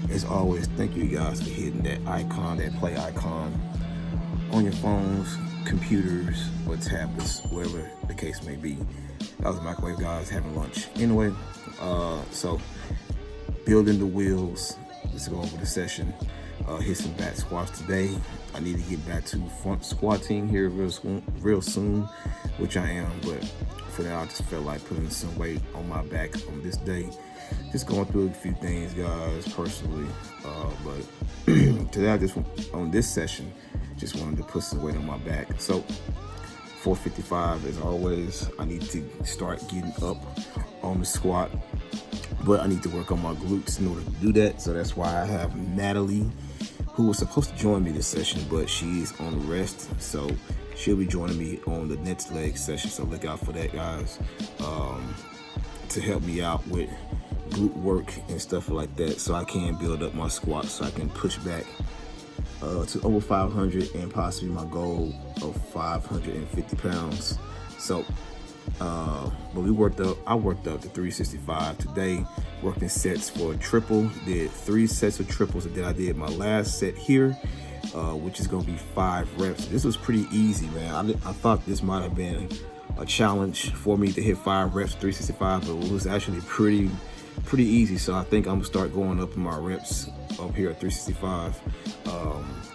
As always, thank you guys for hitting that icon, that play icon on your phones, computers, or tablets, wherever the case may be. That was Microwave Guys having lunch. Anyway, so building the wheels. Let's go over the session. Hit some back squats today. I need to get back to front squatting here real soon, which I am, but for now I just felt like putting some weight on my back on this day. Just going through a few things, guys, personally, but today I just, on this session, just wanted to put some weight on my back. So 455, as always, I need to start getting up on the squat, but I need to work on my glutes in order to do that. So that's why I have Natalie, who was supposed to join me this session, but she's on rest. So she'll be joining me on the next leg session. So look out for that, guys, to help me out with glute work and stuff like that, so I can build up my squats, so I can push back to over 500 and possibly my goal of 550 pounds. So but I worked up to 365 today, working sets for a triple, did 3 sets of triples, and then I did my last set here, which is going to be 5 reps. This was pretty easy, man. I thought this might have been a challenge for me to hit 5 reps 365, but it was actually pretty easy. So I think I'm gonna start going up in my reps up here at 365.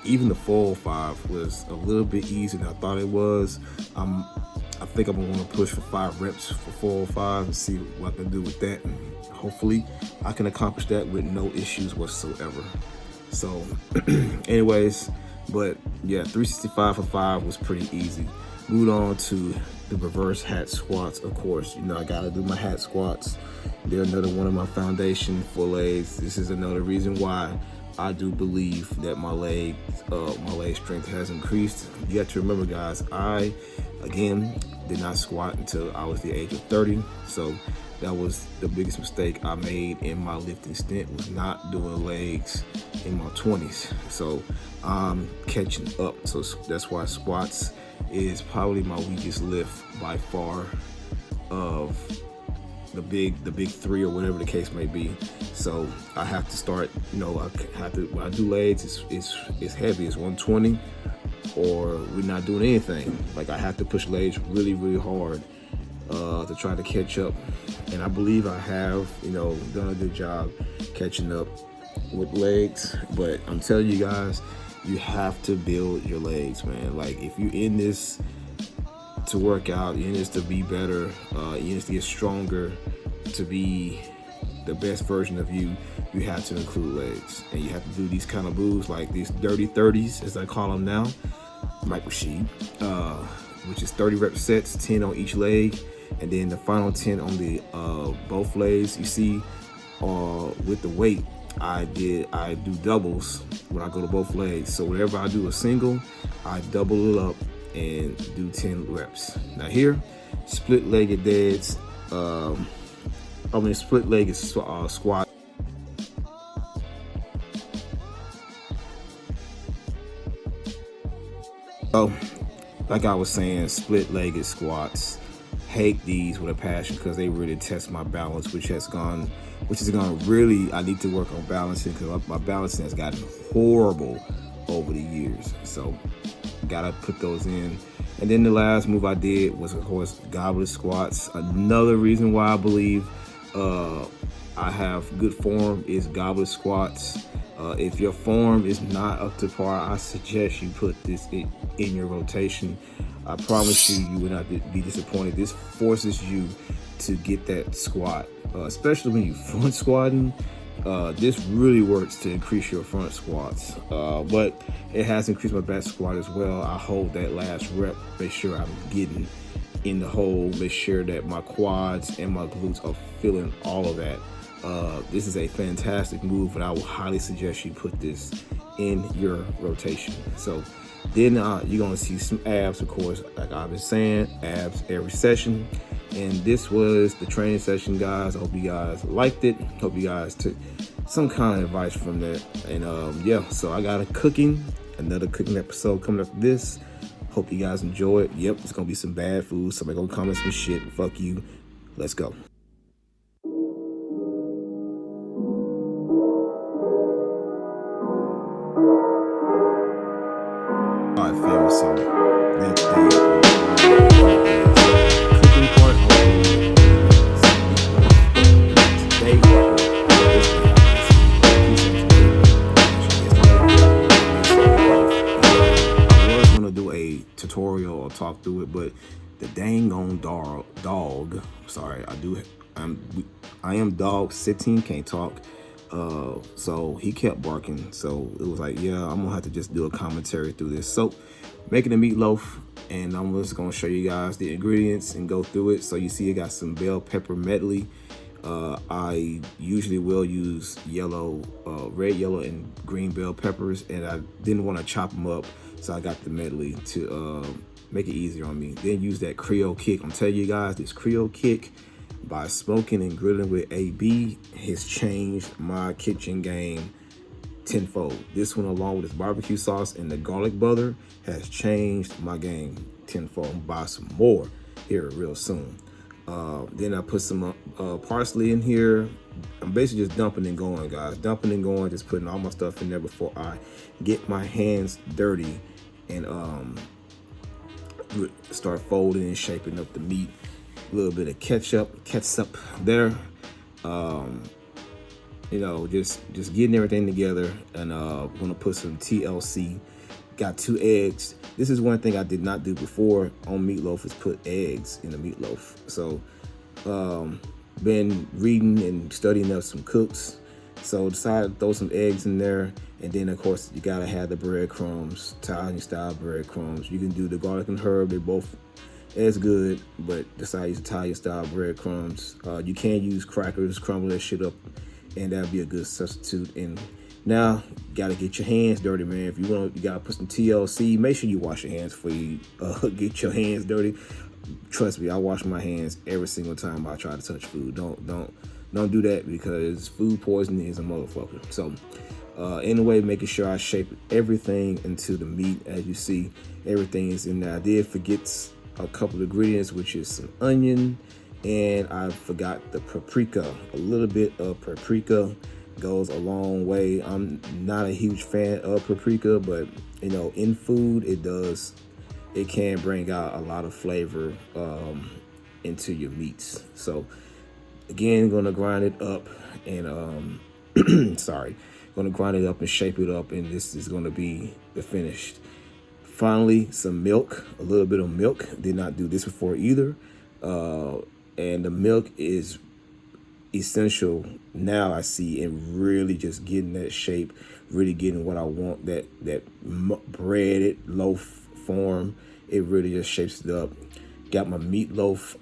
Even the 405 was a little bit easier than I thought it was. I think I'm gonna push for 5 reps for 405 and see what I can do with that, and hopefully I can accomplish that with no issues whatsoever. So anyways, but yeah, 365 for 5 was pretty easy. Moved on to the reverse hat squats. Of course, you know I gotta do my hat squats. They're another one of my foundation for legs. This is another reason why I do believe that my leg strength has increased. You have to remember, guys, I again did not squat until I was the age of 30. So that was the biggest mistake I made in my lifting stint, was not doing legs in my 20s. So I'm catching up. So that's why squats is probably my weakest lift by far of the big 3 or whatever the case may be. So I have to start, you know, I have to, when I do legs, it's heavy, it's 120, or we're not doing anything. Like, I have to push legs really hard to try to catch up. And I believe I have, you know, done a good job catching up with legs. But I'm telling you guys, you have to build your legs, man. Like, if you're in this to work out, you're in this to be better, you're in this to get stronger, to be the best version of you, you have to include legs. And you have to do these kind of moves, like these dirty 30s, as I call them now, Mike Rashid, which is 30 rep sets, 10 on each leg, and then the final 10 on the both legs. You see, with the weight, I do doubles when I go to both legs. So whenever I do a single, I double it up and do 10 reps. Now here, split-legged deads, split-legged squat. So, like I was saying, split-legged squats, hate these with a passion because they really test my balance, which is gone really, I need to work on balancing because my balancing has gotten horrible over the years. So gotta put those in. And then the last move I did was, of course, goblet squats. Another reason why I believe I have good form is goblet squats. If your form is not up to par, I suggest you put this in your rotation. I promise you, you will not be disappointed. This forces you to get that squat, especially when you're front squatting. This really works to increase your front squats, but it has increased my back squat as well. I hold that last rep, make sure I'm getting in the hole, make sure that my quads and my glutes are feeling all of that. This is a fantastic move, and I will highly suggest you put this in your rotation. So then you're gonna see some abs, of course, like I've been saying, abs every session. And this was the training session, guys. I hope you guys liked it. Hope you guys took some kind of advice from that. And yeah, so I got another cooking episode coming up this. Hope you guys enjoy it. Yep, it's gonna be some bad food. Somebody gonna comment some shit. Fuck you. Let's go. Alright, family, so that cooking part I was gonna do a tutorial or talk through it, but the dang on dog. Sorry, I am dog 16, can't talk. So he kept barking, so it was like, yeah, I'm gonna have to just do a commentary through this. So making a meatloaf, and I'm just gonna show you guys the ingredients and go through it. So you see I got some bell pepper medley. I usually will use red, yellow, and green bell peppers, and I didn't want to chop them up, so I got the medley to make it easier on me. Then use that Creole kick. I'm telling you guys, this Creole kick, by smoking and grilling with AB, has changed my kitchen game tenfold. This one, along with this barbecue sauce and the garlic butter, has changed my game tenfold. I'm gonna buy some more here real soon. Then I put some parsley in here. I'm basically just dumping and going, guys. Dumping and going, just putting all my stuff in there before I get my hands dirty and start folding and shaping up the meat. A little bit of ketchup there. You know, just getting everything together, and I'm gonna put some TLC. Got 2 eggs. This is one thing I did not do before on meatloaf, is put eggs in the meatloaf. So been reading and studying up some cooks, so decided to throw some eggs in there. And then of course you gotta have the breadcrumbs, Italian style breadcrumbs. You can do the garlic and herb, they both as good, but decide to use Italian style breadcrumbs. You can use crackers, crumble that shit up, and that'd be a good substitute. And now you gotta get your hands dirty, man. If you want, you gotta put some TLC. Make sure you wash your hands before you get your hands dirty. Trust me, I wash my hands every single time I try to touch food. Don't do that, because food poisoning is a motherfucker. So anyway, making sure I shape everything into the meat. As you see, everything is in there. I did forget a couple of ingredients, which is some onion, and I forgot the paprika. A little bit of paprika goes a long way. I'm not a huge fan of paprika, but you know, in food it can bring out a lot of flavor into your meats. So again, gonna grind it up and gonna grind it up and shape it up, and this is gonna be the finished. Finally, some milk, a little bit of milk. Did not do this before either. And the milk is essential now, I see, in really just getting that shape, really getting what I want, that breaded loaf form. It really just shapes it up. Got my meatloaf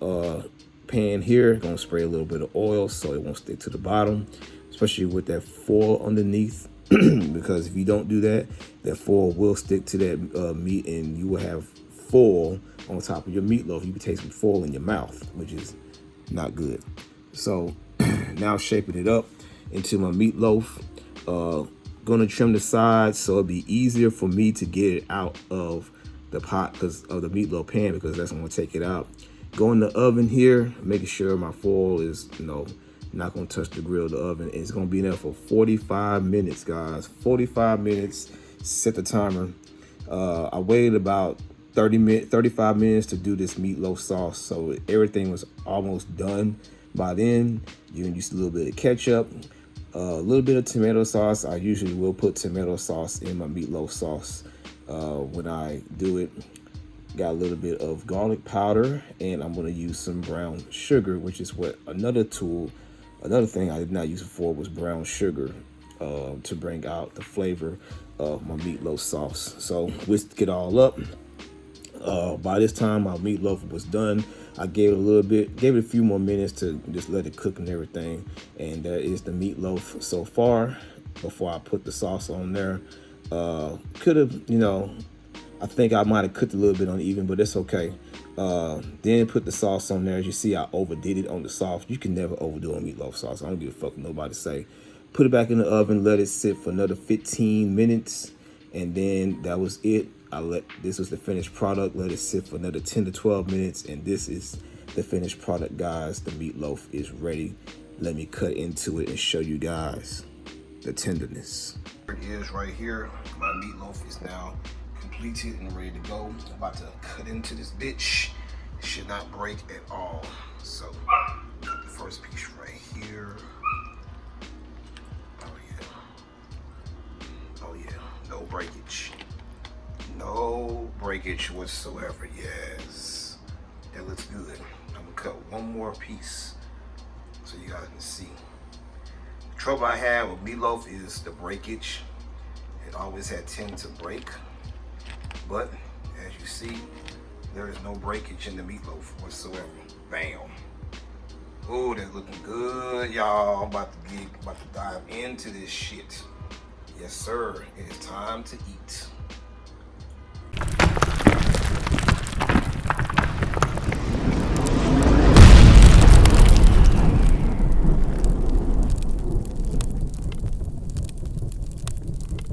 pan here. Gonna spray a little bit of oil so it won't stick to the bottom, especially with that foil underneath. Because if you don't do that, that foil will stick to that meat, and you will have foil on top of your meatloaf. You can taste some foil in your mouth, which is not good. So now shaping it up into my meatloaf. Gonna trim the sides so it'll be easier for me to get it out of the pot, because of the meatloaf pan, because that's gonna take it out. Go in the oven here, making sure my foil is, you know, not gonna touch the grill, the oven. It's gonna be in there for 45 minutes, guys. 45 minutes. Set the timer. I waited about 35 minutes to do this meatloaf sauce, so everything was almost done by then. You can use a little bit of ketchup, a little bit of tomato sauce. I usually will put tomato sauce in my meatloaf sauce when I do it. Got a little bit of garlic powder, and I'm gonna use some brown sugar, which is what another thing I did not use before was brown sugar to bring out the flavor of my meatloaf sauce. So whisk it all up. By this time my meatloaf was done. I gave it a few more minutes to just let it cook and everything. And that is the meatloaf so far before I put the sauce on there. Could have, you know, I think I might have cooked a little bit uneven, but it's okay. Then put the sauce on there. As you see, I overdid it on the sauce. You can never overdo a meatloaf sauce. I don't give a fuck what nobody say. Put it back in the oven, let it sit for another 15 minutes, and then that was it. This was the finished product. Let it sit for another 10 to 12 minutes, and this is the finished product, guys. The meatloaf is ready. Let me cut into it and show you guys the tenderness. it is right here. My meatloaf is now completed and ready to go. I'm about to cut into this bitch. It should not break at all. So, got the first piece right here. Oh yeah. Oh yeah. No breakage. No breakage whatsoever. Yes. That looks good. I'm gonna cut one more piece so you guys can see. The trouble I have with meatloaf is the breakage. It always had tend to break. But as you see, there is no breakage in the meatloaf whatsoever. Bam. Oh, that's looking good, y'all. I'm about to dive into this shit. Yes, sir. It is time to eat.